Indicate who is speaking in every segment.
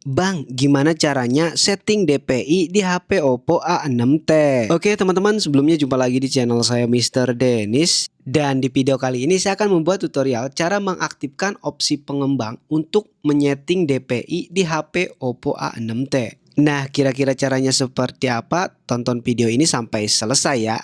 Speaker 1: Bang, gimana caranya setting DPI di HP Oppo A6t? Oke teman-teman, sebelumnya jumpa lagi di channel saya Mr. Dennis. Dan di video kali ini saya akan membuat tutorial cara mengaktifkan opsi pengembang untuk menyeting DPI di HP Oppo A6t. Nah, kira-kira caranya seperti apa? Tonton video ini sampai selesai ya.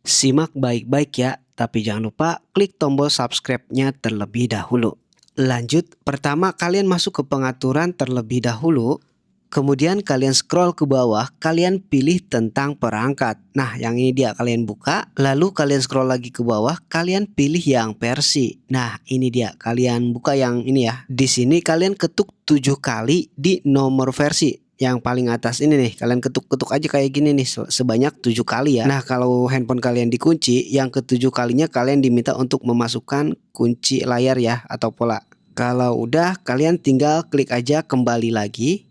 Speaker 1: Simak baik-baik ya, tapi jangan lupa klik tombol subscribe-nya terlebih dahulu. Lanjut, pertama kalian masuk ke pengaturan terlebih dahulu. Kemudian kalian scroll ke bawah, kalian pilih tentang perangkat. Nah, yang ini dia, kalian buka. Lalu kalian scroll lagi ke bawah, kalian pilih yang versi. Nah, ini dia, kalian buka yang ini ya. Di sini kalian ketuk 7 kali di nomor versi. Yang paling atas ini nih, kalian ketuk-ketuk aja kayak gini nih, sebanyak 7 kali ya. Nah, kalau handphone kalian dikunci, yang ketujuh kalinya kalian diminta untuk memasukkan kunci layar ya, atau pola. Kalau udah, kalian tinggal klik aja kembali lagi.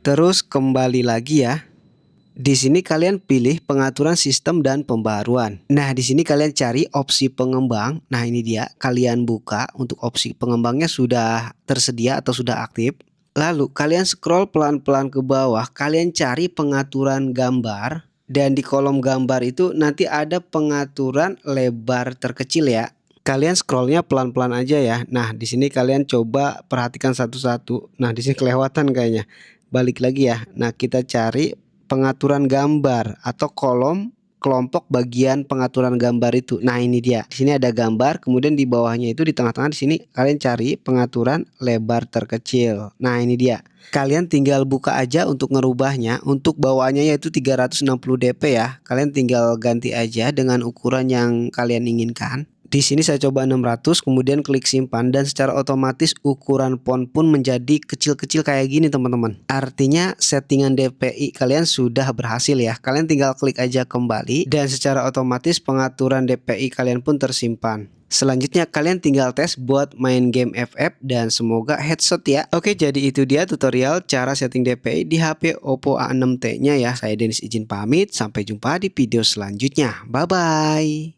Speaker 1: Terus kembali lagi ya. Di sini kalian pilih pengaturan sistem dan pembaruan. Nah, di sini kalian cari opsi pengembang. Nah, ini dia, kalian buka. Untuk opsi pengembangnya sudah tersedia atau sudah aktif. Lalu kalian scroll pelan-pelan ke bawah, kalian cari pengaturan gambar, dan di kolom gambar itu nanti ada pengaturan lebar terkecil ya. Kalian scrollnya pelan-pelan aja ya. Nah, di sini kalian coba perhatikan satu-satu. Nah, di sini kelewatan kayaknya. Balik lagi ya. Nah, kita cari pengaturan gambar atau kolom kelompok bagian pengaturan gambar itu. Nah, ini dia. Di sini ada gambar, kemudian di bawahnya itu di tengah-tengah di sini kalian cari pengaturan lebar terkecil. Nah, ini dia. Kalian tinggal buka aja untuk ngerubahnya. Untuk bawaannya yaitu 360 dp ya. Kalian tinggal ganti aja dengan ukuran yang kalian inginkan. Di sini saya coba 600, kemudian klik simpan, dan secara otomatis ukuran font pun menjadi kecil-kecil kayak gini teman-teman. Artinya settingan DPI kalian sudah berhasil ya. Kalian tinggal klik aja kembali dan secara otomatis pengaturan DPI kalian pun tersimpan. Selanjutnya kalian tinggal tes buat main game FF dan semoga headshot ya. Oke, jadi itu dia tutorial cara setting DPI di HP Oppo A6t nya ya. Saya Dennis izin pamit, sampai jumpa di video selanjutnya. Bye bye.